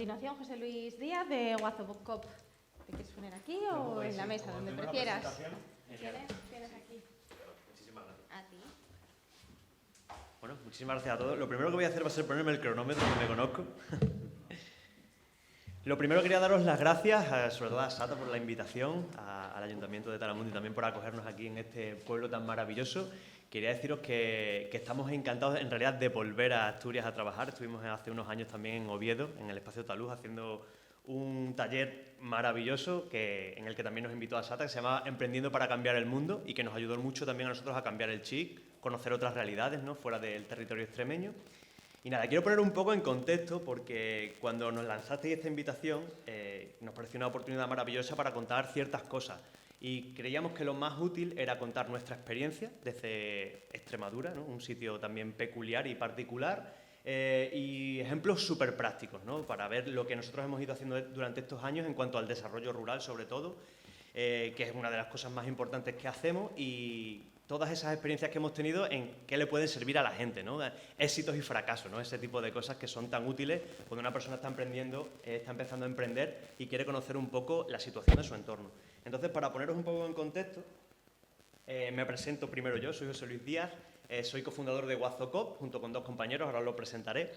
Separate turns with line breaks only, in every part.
continuación, José Luis Díaz, de Guazocop. ¿Te quieres poner aquí o en la mesa, donde prefieras? Tienes aquí.
Muchísimas gracias.
A ti.
Bueno, muchísimas gracias a todos. Lo primero que voy a hacer va a ser ponerme el cronómetro, que me conozco. Lo primero quería daros las gracias, sobre todo a Sata por la invitación, al Ayuntamiento de Taramundi también por acogernos aquí en este pueblo tan maravilloso. Quería deciros que estamos encantados en realidad de volver a Asturias a trabajar. Estuvimos hace unos años también en Oviedo, en el Espacio Taluz, haciendo un taller maravilloso en el que también nos invitó a Sata, que se llama Emprendiendo para cambiar el mundo y que nos ayudó mucho también a nosotros a cambiar el chip, conocer otras realidades, ¿no?, fuera del territorio extremeño. Y nada, quiero poner un poco en contexto porque cuando nos lanzasteis esta invitación nos pareció una oportunidad maravillosa para contar ciertas cosas y creíamos que lo más útil era contar nuestra experiencia desde Extremadura, ¿no?, un sitio también peculiar y particular, y ejemplos súper prácticos, ¿no?, para ver lo que nosotros hemos ido haciendo durante estos años en cuanto al desarrollo rural sobre todo, que es una de las cosas más importantes que hacemos, y todas esas experiencias que hemos tenido en qué le pueden servir a la gente, ¿no? Éxitos y fracasos, ¿no? Ese tipo de cosas que son tan útiles cuando una persona está emprendiendo, está empezando a emprender y quiere conocer un poco la situación de su entorno. Entonces, para poneros un poco en contexto, me presento primero yo, soy José Luis Díaz, soy cofundador de Guazocop, junto con dos compañeros, ahora os lo presentaré.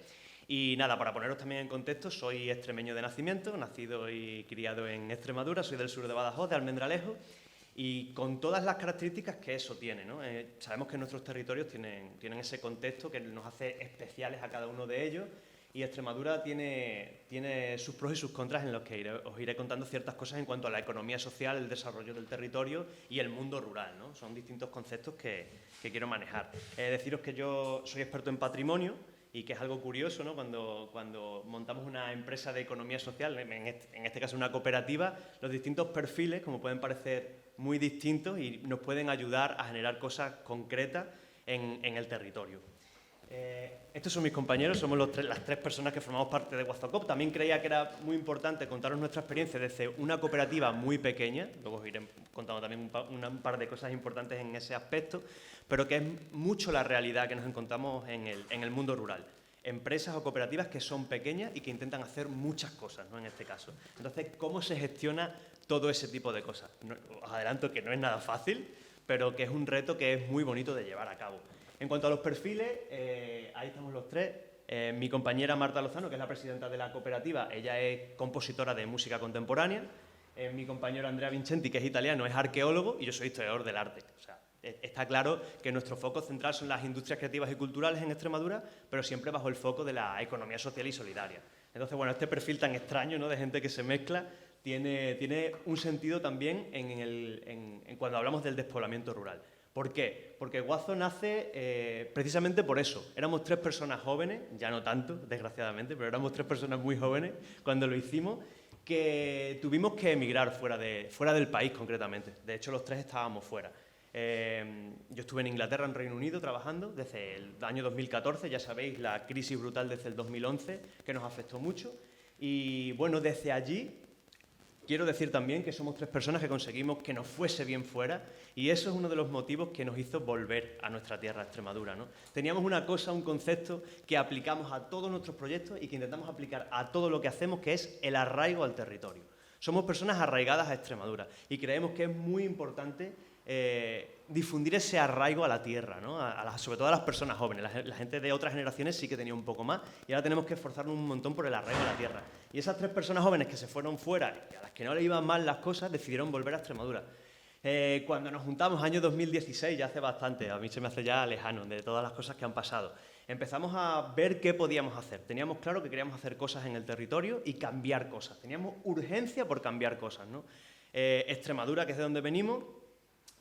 Y nada, para poneros también en contexto, soy extremeño de nacimiento, nacido y criado en Extremadura, soy del sur de Badajoz, de Almendralejo, y con todas las características que eso tiene, ¿no? Sabemos que nuestros territorios tienen ese contexto que nos hace especiales a cada uno de ellos, y Extremadura tiene sus pros y sus contras en los que os iré contando ciertas cosas en cuanto a la economía social, el desarrollo del territorio y el mundo rural, ¿no? Son distintos conceptos que quiero manejar. Deciros que yo soy experto en patrimonio, y que es algo curioso, ¿no? Cuando montamos una empresa de economía social, en este caso una cooperativa, los distintos perfiles, como pueden parecer muy distintos, y nos pueden ayudar a generar cosas concretas en el territorio. Estos son mis compañeros, somos las tres personas que formamos parte de Guazocop. También creía que era muy importante contaros nuestra experiencia desde una cooperativa muy pequeña, luego os iré contando también un par de cosas importantes en ese aspecto, pero que es mucho la realidad que nos encontramos en el mundo rural. Empresas o cooperativas que son pequeñas y que intentan hacer muchas cosas, ¿no?, en este caso. Entonces, ¿cómo se gestiona todo ese tipo de cosas? Os adelanto que no es nada fácil, pero que es un reto que es muy bonito de llevar a cabo. En cuanto a los perfiles, ahí estamos los tres. Mi compañera Marta Lozano, que es la presidenta de la cooperativa, ella es compositora de música contemporánea. Mi compañero Andrea Vincenti, que es italiano, es arqueólogo, y yo soy historiador del arte. O sea, está claro que nuestro foco central son las industrias creativas y culturales en Extremadura, pero siempre bajo el foco de la economía social y solidaria. Entonces, bueno, este perfil tan extraño, ¿no?, de gente que se mezcla, tiene un sentido también en cuando hablamos del despoblamiento rural. ¿Por qué? Porque Guazo nace precisamente por eso. Éramos tres personas jóvenes, ya no tanto, desgraciadamente, pero éramos tres personas muy jóvenes cuando lo hicimos, que tuvimos que emigrar fuera del país concretamente. De hecho, los tres estábamos fuera. Yo estuve en Inglaterra, en Reino Unido, trabajando desde el año 2014, ya sabéis, la crisis brutal desde el 2011, que nos afectó mucho. Y bueno, desde allí quiero decir también que somos tres personas que conseguimos que nos fuese bien fuera, y eso es uno de los motivos que nos hizo volver a nuestra tierra, a Extremadura, ¿no? Teníamos una cosa, un concepto que aplicamos a todos nuestros proyectos y que intentamos aplicar a todo lo que hacemos, que es el arraigo al territorio. Somos personas arraigadas a Extremadura y creemos que es muy importante difundir ese arraigo a la tierra, ¿no? Sobre todo a las personas jóvenes. La gente de otras generaciones sí que tenía un poco más, y ahora tenemos que esforzarnos un montón por el arraigo a la tierra. Y esas tres personas jóvenes que se fueron fuera y a las que no le iban mal las cosas, decidieron volver a Extremadura. Cuando nos juntamos, año 2016, ya hace bastante, a mí se me hace ya lejano de todas las cosas que han pasado, empezamos a ver qué podíamos hacer. Teníamos claro que queríamos hacer cosas en el territorio y cambiar cosas. Teníamos urgencia por cambiar cosas, ¿no? Extremadura, que es de donde venimos,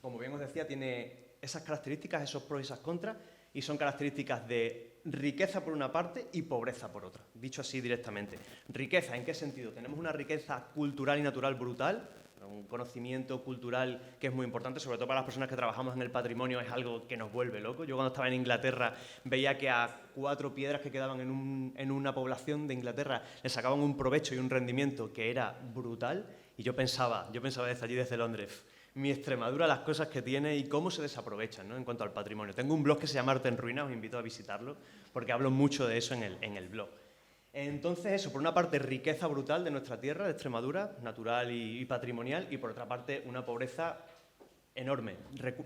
como bien os decía, tiene esas características, esos pros y esas contras, y son características de riqueza por una parte y pobreza por otra, dicho así directamente. Riqueza, ¿en qué sentido? Tenemos una riqueza cultural y natural brutal, un conocimiento cultural que es muy importante, sobre todo para las personas que trabajamos en el patrimonio, es algo que nos vuelve locos. Yo cuando estaba en Inglaterra veía que a 4 piedras que quedaban en una población de Inglaterra le sacaban un provecho y un rendimiento que era brutal, y yo pensaba desde allí, desde Londres, mi Extremadura, las cosas que tiene y cómo se desaprovechan, ¿no?, en cuanto al patrimonio. Tengo un blog que se llama Arte en Ruinas, os invito a visitarlo, porque hablo mucho de eso en el blog. Entonces eso, por una parte, riqueza brutal de nuestra tierra, de Extremadura, natural y patrimonial, y por otra parte, una pobreza enorme.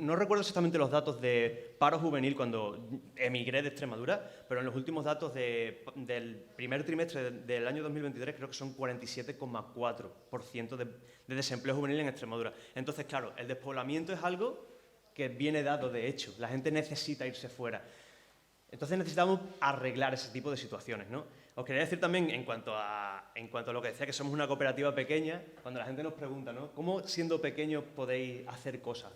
No recuerdo exactamente los datos de paro juvenil cuando emigré de Extremadura, pero en los últimos datos del primer trimestre del año 2023 creo que son 47,4% de desempleo juvenil en Extremadura. Entonces, claro, el despoblamiento es algo que viene dado de hecho. La gente necesita irse fuera. Entonces necesitamos arreglar ese tipo de situaciones, ¿no? Os quería decir también, en cuanto a lo que decía, que somos una cooperativa pequeña, cuando la gente nos pregunta, ¿no? ¿Cómo siendo pequeños podéis hacer cosas?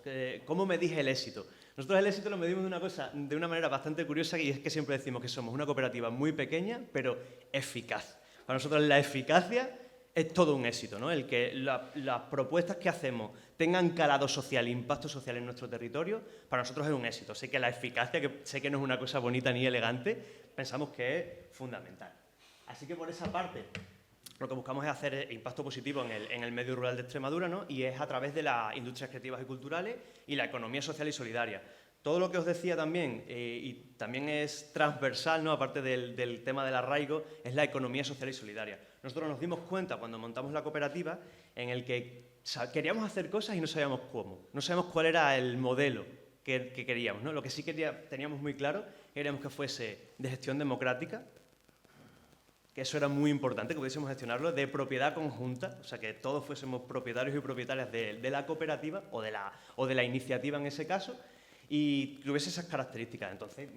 ¿Cómo medís el éxito? Nosotros el éxito lo medimos de una manera bastante curiosa, y es que siempre decimos que somos una cooperativa muy pequeña, pero eficaz. Para nosotros la eficacia es todo un éxito, ¿no? El que las propuestas que hacemos tengan calado social, impacto social en nuestro territorio, para nosotros es un éxito. Sé que la eficacia, que sé que no es una cosa bonita ni elegante, pensamos que es fundamental. Así que por esa parte, lo que buscamos es hacer impacto positivo en el medio rural de Extremadura, ¿no? Y es a través de las industrias creativas y culturales y la economía social y solidaria. Todo lo que os decía también, y también es transversal, ¿no? Aparte del tema del arraigo, es la economía social y solidaria. Nosotros nos dimos cuenta cuando montamos la cooperativa en el que queríamos hacer cosas y no sabíamos cómo. No sabíamos cuál era el modelo que queríamos, ¿no? Lo que sí teníamos muy claro, queríamos que fuese de gestión democrática, que eso era muy importante, que pudiésemos gestionarlo, de propiedad conjunta, o sea, que todos fuésemos propietarios y propietarias de la cooperativa o de la iniciativa en ese caso, y que hubiese esas características. Entonces,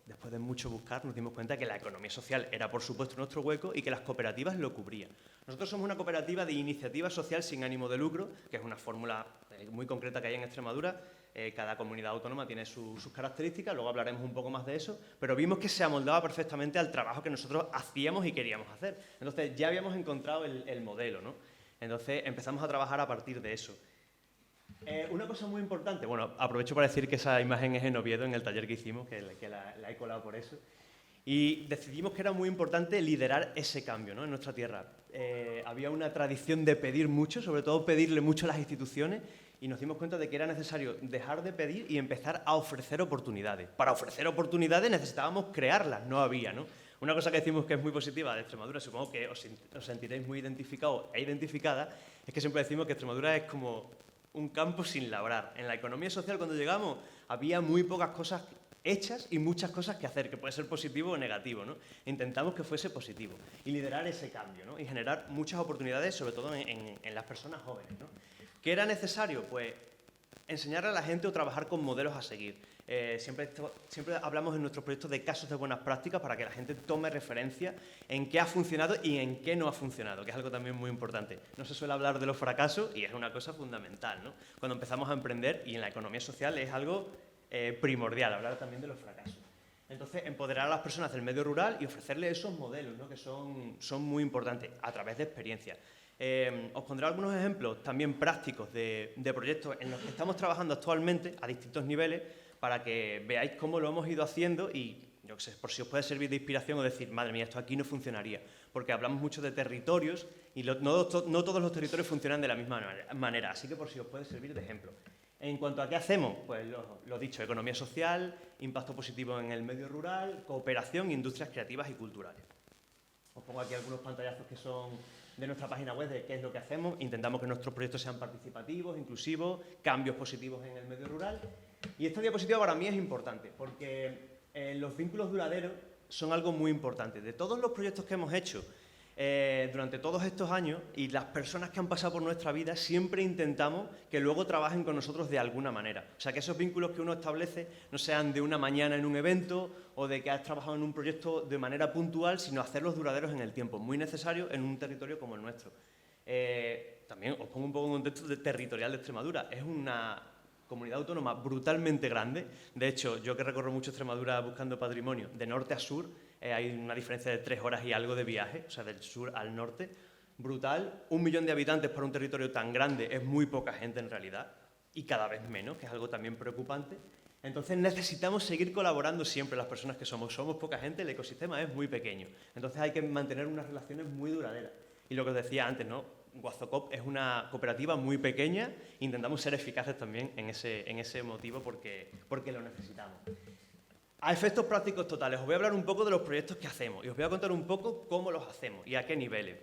después de mucho buscar, nos dimos cuenta que la economía social era, por supuesto, nuestro hueco y que las cooperativas lo cubrían. Nosotros somos una cooperativa de iniciativa social sin ánimo de lucro, que es una fórmula muy concreta que hay en Extremadura. Cada comunidad autónoma tiene sus características, luego hablaremos un poco más de eso, pero vimos que se amoldaba perfectamente al trabajo que nosotros hacíamos y queríamos hacer. Entonces, ya habíamos encontrado el modelo, ¿no? Entonces, empezamos a trabajar a partir de eso. Una cosa muy importante, bueno, aprovecho para decir que esa imagen es en Oviedo, en el taller que hicimos, que la he colado por eso, y decidimos que era muy importante liderar ese cambio, ¿no? En nuestra tierra. Había una tradición de pedir mucho, sobre todo pedirle mucho a las instituciones, y nos dimos cuenta de que era necesario dejar de pedir y empezar a ofrecer oportunidades. Para ofrecer oportunidades necesitábamos crearlas, no había, ¿no? Una cosa que decimos que es muy positiva de Extremadura, supongo que os sentiréis muy identificados e identificadas, es que siempre decimos que Extremadura es como un campo sin labrar. En la economía social, cuando llegamos, había muy pocas cosas hechas y muchas cosas que hacer, que puede ser positivo o negativo, ¿no? Intentamos que fuese positivo y liderar ese cambio, ¿no? Y generar muchas oportunidades, sobre todo en las personas jóvenes, ¿no? ¿Qué era necesario? Pues enseñarle a la gente o trabajar con modelos a seguir. Siempre hablamos en nuestros proyectos de casos de buenas prácticas para que la gente tome referencia en qué ha funcionado y en qué no ha funcionado, que es algo también muy importante. No se suele hablar de los fracasos y es una cosa fundamental, ¿no? Cuando empezamos a emprender, y en la economía social es algo primordial, hablar también de los fracasos. Entonces, empoderar a las personas del medio rural y ofrecerles esos modelos, ¿no? Que son muy importantes a través de experiencias. Os pondré algunos ejemplos también prácticos de proyectos en los que estamos trabajando actualmente a distintos niveles para que veáis cómo lo hemos ido haciendo y, yo qué sé, por si os puede servir de inspiración o decir, madre mía, esto aquí no funcionaría. Porque hablamos mucho de territorios y no todos los territorios funcionan de la misma manera, así que por si os puede servir de ejemplo. En cuanto a qué hacemos, pues lo dicho, economía social, impacto positivo en el medio rural, cooperación, industrias creativas y culturales. Os pongo aquí algunos pantallazos que son de nuestra página web de qué es lo que hacemos. Intentamos que nuestros proyectos sean participativos, inclusivos, cambios positivos en el medio rural. Y esta diapositiva para mí es importante porque los vínculos duraderos son algo muy importante. De todos los proyectos que hemos hecho durante todos estos años y las personas que han pasado por nuestra vida, siempre intentamos que luego trabajen con nosotros de alguna manera. O sea, que esos vínculos que uno establece no sean de una mañana en un evento o de que has trabajado en un proyecto de manera puntual, sino hacerlos duraderos en el tiempo, muy necesario en un territorio como el nuestro. También os pongo un poco en contexto territorial de Extremadura. Es una comunidad autónoma brutalmente grande. De hecho, yo que recorro mucho Extremadura buscando patrimonio, de norte a sur, hay una diferencia de 3 horas y algo de viaje, o sea, del sur al norte, brutal. 1 millón de habitantes para un territorio tan grande es muy poca gente en realidad, y cada vez menos, que es algo también preocupante. Entonces necesitamos seguir colaborando siempre las personas que somos. Somos poca gente, el ecosistema es muy pequeño. Entonces hay que mantener unas relaciones muy duraderas. Y lo que os decía antes, ¿no? Guazocop es una cooperativa muy pequeña, intentamos ser eficaces también en ese motivo porque lo necesitamos. A efectos prácticos totales, os voy a hablar un poco de los proyectos que hacemos y os voy a contar un poco cómo los hacemos y a qué niveles.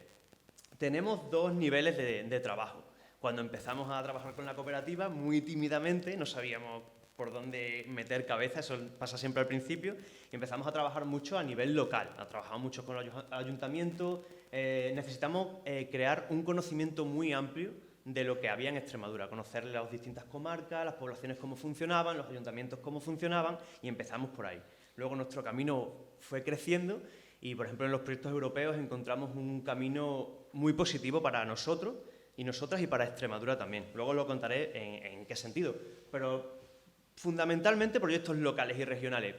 Tenemos dos niveles de trabajo. Cuando empezamos a trabajar con la cooperativa, muy tímidamente, no sabíamos por dónde meter cabeza, eso pasa siempre al principio, y empezamos a trabajar mucho a nivel local. Trabajamos mucho con el ayuntamiento, necesitamos crear un conocimiento muy amplio de lo que había en Extremadura, conocer las distintas comarcas, las poblaciones cómo funcionaban, los ayuntamientos cómo funcionaban, y empezamos por ahí. Luego nuestro camino fue creciendo y, por ejemplo, en los proyectos europeos encontramos un camino muy positivo para nosotros y nosotras y para Extremadura también. Luego lo contaré en qué sentido, pero fundamentalmente proyectos locales y regionales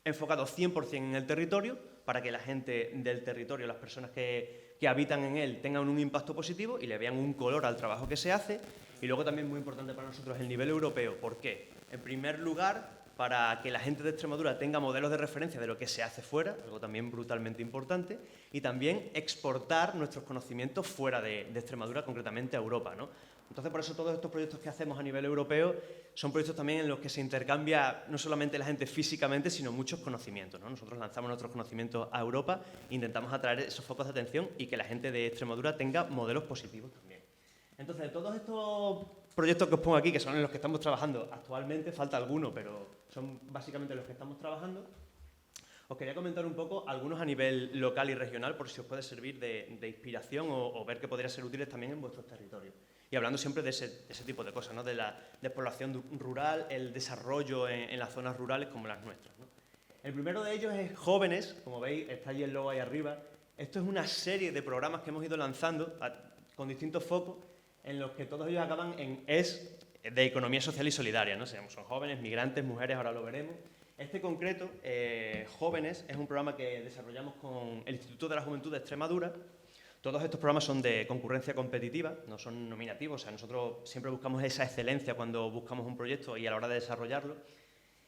enfocados 100% en el territorio para que la gente del territorio, las personas que habitan en él, tengan un impacto positivo y le vean un color al trabajo que se hace. Y luego también muy importante para nosotros el nivel europeo. ¿Por qué? En primer lugar, para que la gente de Extremadura tenga modelos de referencia de lo que se hace fuera, algo también brutalmente importante, y también exportar nuestros conocimientos fuera de Extremadura, concretamente a Europa, ¿no? Entonces, por eso todos estos proyectos que hacemos a nivel europeo son proyectos también en los que se intercambia no solamente la gente físicamente, sino muchos conocimientos, ¿no? Nosotros lanzamos nuestros conocimientos a Europa e intentamos atraer esos focos de atención y que la gente de Extremadura tenga modelos positivos también. Entonces, de todos estos proyectos que os pongo aquí, que son en los que estamos trabajando actualmente, falta alguno, pero son básicamente los que estamos trabajando, os quería comentar un poco algunos a nivel local y regional, por si os puede servir de inspiración o ver que podrían ser útiles también en vuestros territorios. Y hablando siempre de ese tipo de cosas, ¿no? De la despoblación rural, el desarrollo en las zonas rurales como las nuestras, ¿no? El primero de ellos es Jóvenes, como veis, está ahí el logo ahí arriba. Esto es una serie de programas que hemos ido lanzando con distintos focos, en los que todos ellos acaban en ES de economía social y solidaria, ¿no? Son jóvenes, migrantes, mujeres, ahora lo veremos. Este concreto, Jóvenes, es un programa que desarrollamos con el Instituto de la Juventud de Extremadura. Todos estos programas son de concurrencia competitiva, no son nominativos, o sea, nosotros siempre buscamos esa excelencia cuando buscamos un proyecto y a la hora de desarrollarlo.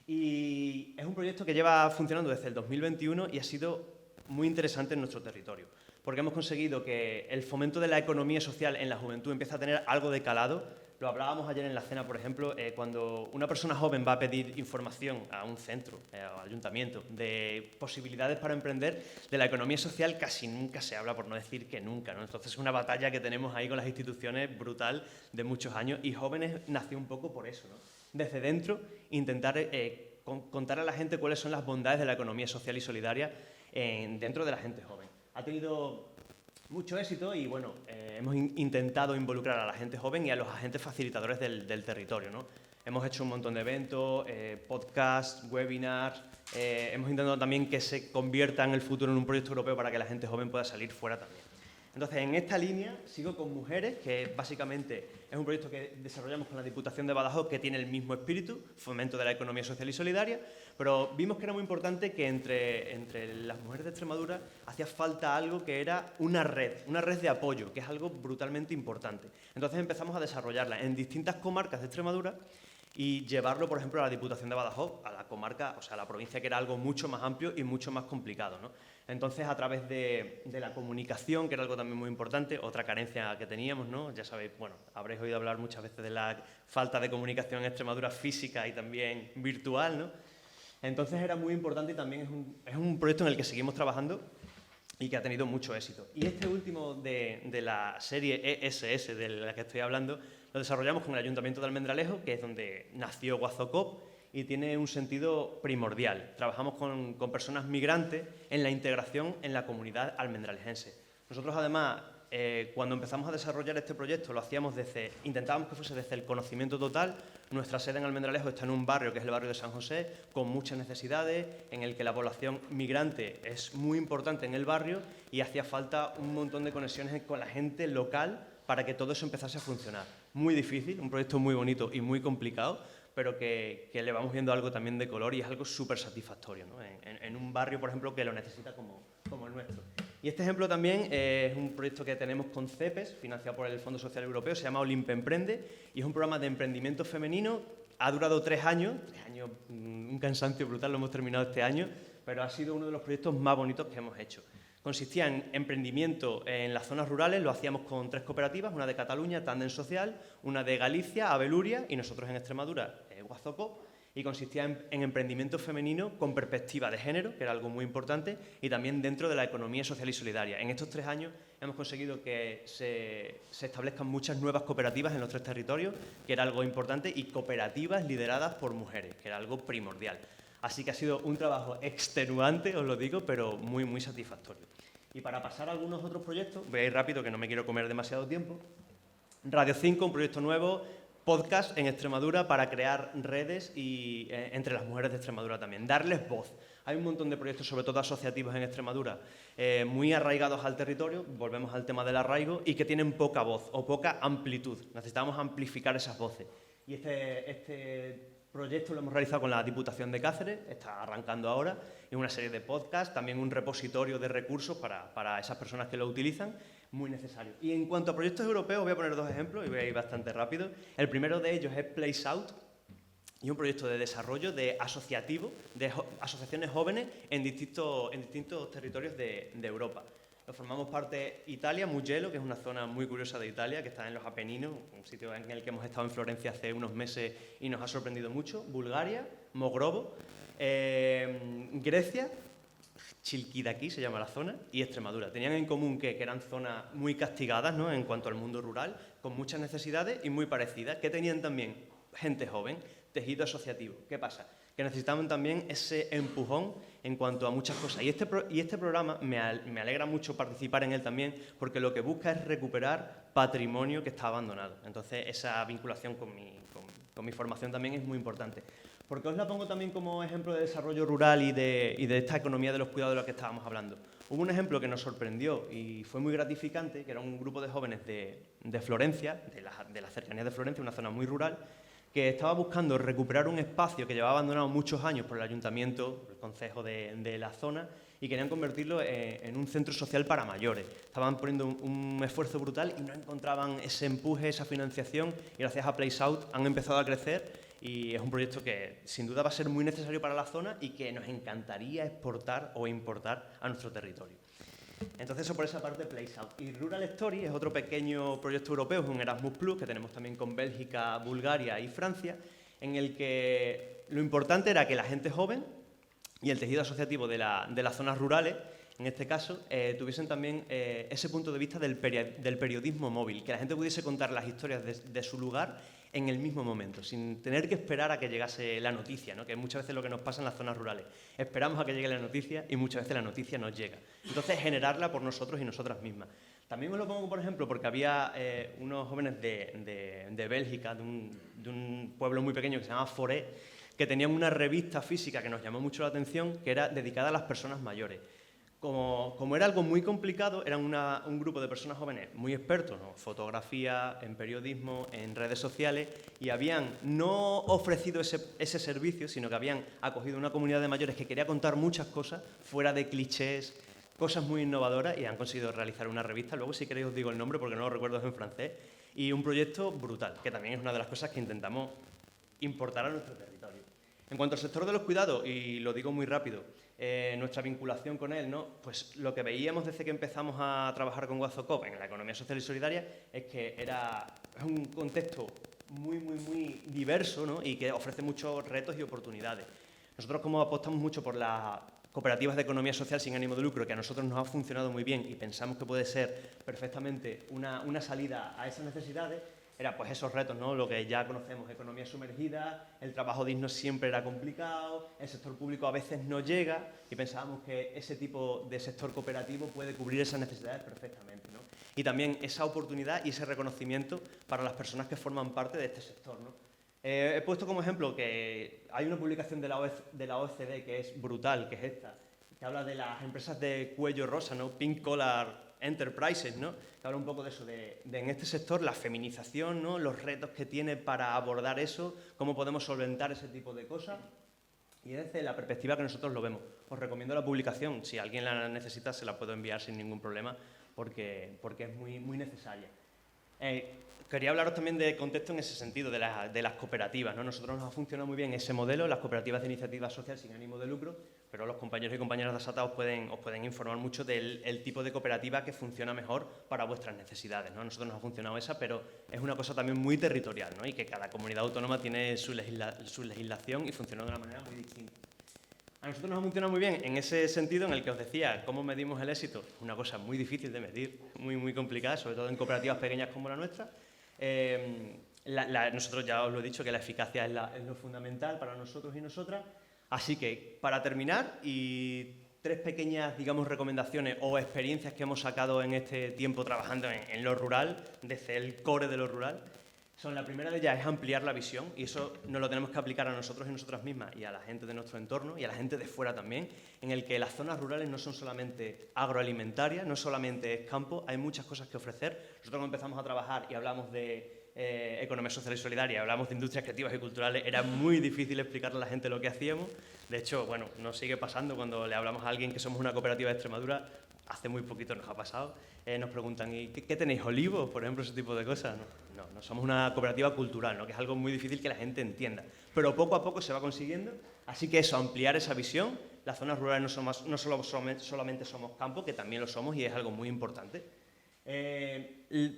Y es un proyecto que lleva funcionando desde el 2021 y ha sido muy interesante en nuestro territorio, porque hemos conseguido que el fomento de la economía social en la juventud empiece a tener algo de calado. Lo hablábamos ayer en la cena, por ejemplo, cuando una persona joven va a pedir información a un centro, al ayuntamiento, de posibilidades para emprender, de la economía social casi nunca se habla, por no decir que nunca, ¿no? Entonces es una batalla que tenemos ahí con las instituciones brutal de muchos años, y Jóvenes nació un poco por eso, ¿no? Desde dentro, intentar contar a la gente cuáles son las bondades de la economía social y solidaria dentro de la gente joven. Ha tenido mucho éxito y, bueno, hemos intentado involucrar a la gente joven y a los agentes facilitadores del territorio, ¿no? Hemos hecho un montón de eventos, podcasts, webinars, hemos intentado también que se convierta en el futuro en un proyecto europeo para que la gente joven pueda salir fuera también. Entonces, en esta línea sigo con Mujeres, que básicamente es un proyecto que desarrollamos con la Diputación de Badajoz, que tiene el mismo espíritu, fomento de la economía social y solidaria, pero vimos que era muy importante que entre las mujeres de Extremadura hacía falta algo que era una red de apoyo, que es algo brutalmente importante. Entonces empezamos a desarrollarla en distintas comarcas de Extremadura y llevarlo, por ejemplo, a la Diputación de Badajoz, a la comarca, o sea, a la provincia, que era algo mucho más amplio y mucho más complicado, ¿no? Entonces, a través de la comunicación, que era algo también muy importante, otra carencia que teníamos, ¿no? Ya sabéis, bueno, habréis oído hablar muchas veces de la falta de comunicación en Extremadura física y también virtual, ¿no? Entonces era muy importante y también es un proyecto en el que seguimos trabajando y que ha tenido mucho éxito. Y este último de la serie ESS de la que estoy hablando, lo desarrollamos con el Ayuntamiento de Almendralejo, que es donde nació Guazocop, y tiene un sentido primordial. Trabajamos con personas migrantes en la integración en la comunidad almendralejense. Nosotros, además, cuando empezamos a desarrollar este proyecto, lo hacíamos intentábamos que fuese desde el conocimiento total. Nuestra sede en Almendralejo está en un barrio, que es el barrio de San José, con muchas necesidades, en el que la población migrante es muy importante en el barrio y hacía falta un montón de conexiones con la gente local para que todo eso empezase a funcionar. Muy difícil, un proyecto muy bonito y muy complicado, pero que le vamos viendo algo también de color y es algo súper satisfactorio, ¿no? En un barrio, por ejemplo, que lo necesita como el nuestro. Y este ejemplo también es un proyecto que tenemos con CEPES, financiado por el Fondo Social Europeo, se llama Olimpe Emprende, y es un programa de emprendimiento femenino. Ha durado 3 años, un cansancio brutal, lo hemos terminado este año, pero ha sido uno de los proyectos más bonitos que hemos hecho. Consistía en emprendimiento en las zonas rurales, lo hacíamos con 3 cooperativas, una de Cataluña, Tándem Social, una de Galicia, Abeluria, y nosotros en Extremadura, Guazocop, y consistía en emprendimiento femenino con perspectiva de género, que era algo muy importante, y también dentro de la economía social y solidaria. En estos 3 años hemos conseguido que se establezcan muchas nuevas cooperativas en los 3 territorios, que era algo importante, y cooperativas lideradas por mujeres, que era algo primordial. Así que ha sido un trabajo extenuante, os lo digo, pero muy, muy satisfactorio. Y para pasar a algunos otros proyectos, voy a ir rápido, que no me quiero comer demasiado tiempo. Radio 5, un proyecto nuevo, podcast en Extremadura para crear redes y entre las mujeres de Extremadura también, darles voz. Hay un montón de proyectos, sobre todo asociativos en Extremadura, muy arraigados al territorio, volvemos al tema del arraigo, y que tienen poca voz o poca amplitud. Necesitamos amplificar esas voces. Y este proyecto lo hemos realizado con la Diputación de Cáceres, está arrancando ahora, y una serie de podcasts, también un repositorio de recursos para esas personas que lo utilizan, muy necesario. Y en cuanto a proyectos europeos, voy a poner 2 ejemplos y voy a ir bastante rápido. El primero de ellos es Place Out, y un proyecto de desarrollo de asociativo, de asociaciones jóvenes en distintos territorios de Europa. Lo formamos parte Italia, Mugello, que es una zona muy curiosa de Italia, que está en los Apeninos, un sitio en el que hemos estado en Florencia hace unos meses y nos ha sorprendido mucho. Bulgaria, Mogrovo, Grecia, Chilquidaki se llama la zona, y Extremadura. Tenían en común que eran zonas muy castigadas, ¿no?, en cuanto al mundo rural, con muchas necesidades y muy parecidas, que tenían también gente joven, tejido asociativo. ¿Qué pasa? Que necesitaban también ese empujón en cuanto a muchas cosas. Y este programa me alegra mucho participar en él también, porque lo que busca es recuperar patrimonio que está abandonado. Entonces, esa vinculación con mi formación también es muy importante. Porque os la pongo también como ejemplo de desarrollo rural y de esta economía de los cuidados de la que estábamos hablando. Hubo un ejemplo que nos sorprendió y fue muy gratificante, que era un grupo de jóvenes de Florencia, de las cercanías de Florencia, una zona muy rural, que estaba buscando recuperar un espacio que llevaba abandonado muchos años por el ayuntamiento, por el concejo de la zona, y querían convertirlo en un centro social para mayores. Estaban poniendo un esfuerzo brutal y no encontraban ese empuje, esa financiación, y gracias a Place Out han empezado a crecer, y es un proyecto que sin duda va a ser muy necesario para la zona y que nos encantaría exportar o importar a nuestro territorio. Entonces, eso por esa parte, Place Out. Y Rural Story es otro pequeño proyecto europeo, es un Erasmus Plus que tenemos también con Bélgica, Bulgaria y Francia, en el que lo importante era que la gente joven y el tejido asociativo de las zonas rurales, en este caso, tuviesen también ese punto de vista del periodismo móvil, que la gente pudiese contar las historias de su lugar en el mismo momento, sin tener que esperar a que llegase la noticia, ¿no?, que es muchas veces lo que nos pasa en las zonas rurales. Esperamos a que llegue la noticia y muchas veces la noticia nos llega. Entonces, generarla por nosotros y nosotras mismas. También os lo pongo, por ejemplo, porque había unos jóvenes de Bélgica, de un pueblo muy pequeño que se llama Foré, que tenían una revista física que nos llamó mucho la atención, que era dedicada a las personas mayores. Como era algo muy complicado, eran un grupo de personas jóvenes muy expertos, ¿no?, fotografía, en periodismo, en redes sociales, y habían no ofrecido ese servicio, sino que habían acogido una comunidad de mayores que quería contar muchas cosas, fuera de clichés, cosas muy innovadoras, y han conseguido realizar una revista. Luego, si queréis, os digo el nombre porque no lo recuerdo, es en francés, y un proyecto brutal, que también es una de las cosas que intentamos importar a nuestro territorio. En cuanto al sector de los cuidados, y lo digo muy rápido, nuestra vinculación con él, ¿no?, pues lo que veíamos desde que empezamos a trabajar con WazoCop en la economía social y solidaria es que es un contexto muy, muy, muy diverso, ¿no?, y que ofrece muchos retos y oportunidades. Nosotros, como apostamos mucho por las cooperativas de economía social sin ánimo de lucro, que a nosotros nos ha funcionado muy bien y pensamos que puede ser perfectamente una salida a esas necesidades, era pues esos retos, ¿no?, lo que ya conocemos, economía sumergida, el trabajo digno siempre era complicado, el sector público a veces no llega, y pensábamos que ese tipo de sector cooperativo puede cubrir esas necesidades perfectamente, ¿no? Y también esa oportunidad y ese reconocimiento para las personas que forman parte de este sector, ¿no? He puesto como ejemplo que hay una publicación de la OECD que es brutal, que es esta, que habla de las empresas de cuello rosa, ¿no?, Pink Collar Enterprises, ¿no?, que habla un poco de eso, de en este sector la feminización, ¿no?, los retos que tiene para abordar eso, cómo podemos solventar ese tipo de cosas, y desde la perspectiva que nosotros lo vemos. Os recomiendo la publicación, si alguien la necesita se la puedo enviar sin ningún problema, porque es muy, muy necesaria. Quería hablaros también de contexto en ese sentido, de las cooperativas, ¿no? Nosotros nos ha funcionado muy bien ese modelo, las cooperativas de iniciativa social sin ánimo de lucro, pero los compañeros y compañeras de ASATA os pueden informar mucho del tipo de cooperativa que funciona mejor para vuestras necesidades, ¿no? A nosotros nos ha funcionado esa, pero es una cosa también muy territorial, ¿no? Y que cada comunidad autónoma tiene su legislación y funciona de una manera muy distinta. A nosotros nos ha funcionado muy bien en ese sentido en el que os decía, ¿cómo medimos el éxito? Una cosa muy difícil de medir, muy complicada, sobre todo en cooperativas pequeñas como la nuestra. Nosotros ya os lo he dicho, que la eficacia es lo fundamental para nosotros y nosotras. Así que, para terminar, y 3 pequeñas, digamos, recomendaciones o experiencias que hemos sacado en este tiempo trabajando en lo rural, desde el core de lo rural, la primera de ellas es ampliar la visión, y eso nos lo tenemos que aplicar a nosotros y nosotras mismas, y a la gente de nuestro entorno, y a la gente de fuera también, en el que las zonas rurales no son solamente agroalimentarias, no solamente es campo, hay muchas cosas que ofrecer. Nosotros cuando empezamos a trabajar y hablamos de economía social y solidaria, hablamos de industrias creativas y culturales, era muy difícil explicarle a la gente lo que hacíamos. De hecho, bueno, nos sigue pasando cuando le hablamos a alguien que somos una cooperativa de Extremadura, hace muy poquito nos ha pasado, nos preguntan, ¿y qué tenéis, olivos? Por ejemplo, ese tipo de cosas. No, somos una cooperativa cultural, ¿no? Que es algo muy difícil que la gente entienda, pero poco a poco se va consiguiendo, así que eso, ampliar esa visión. Las zonas rurales no solamente somos campo, que también lo somos y es algo muy importante.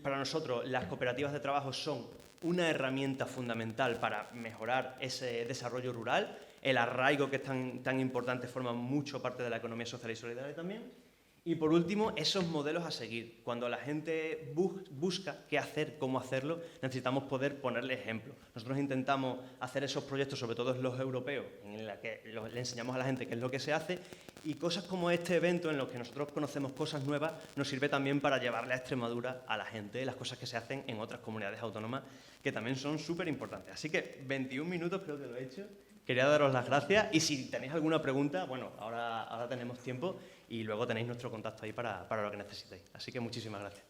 Para nosotros las cooperativas de trabajo son una herramienta fundamental para mejorar ese desarrollo rural. El arraigo, que es tan importante, forma mucho parte de la economía social y solidaria también. Y por último, esos modelos a seguir. Cuando la gente busca qué hacer, cómo hacerlo, necesitamos poder ponerle ejemplo. Nosotros intentamos hacer esos proyectos, sobre todo los europeos, en los que le enseñamos a la gente qué es lo que se hace, y cosas como este evento, en los que nosotros conocemos cosas nuevas, nos sirve también para llevarle a Extremadura a la gente las cosas que se hacen en otras comunidades autónomas, que también son súper importantes. Así que 21 minutos creo que lo he hecho. Quería daros las gracias, y si tenéis alguna pregunta, bueno, ahora tenemos tiempo, y luego tenéis nuestro contacto ahí para lo que necesitéis. Así que muchísimas gracias.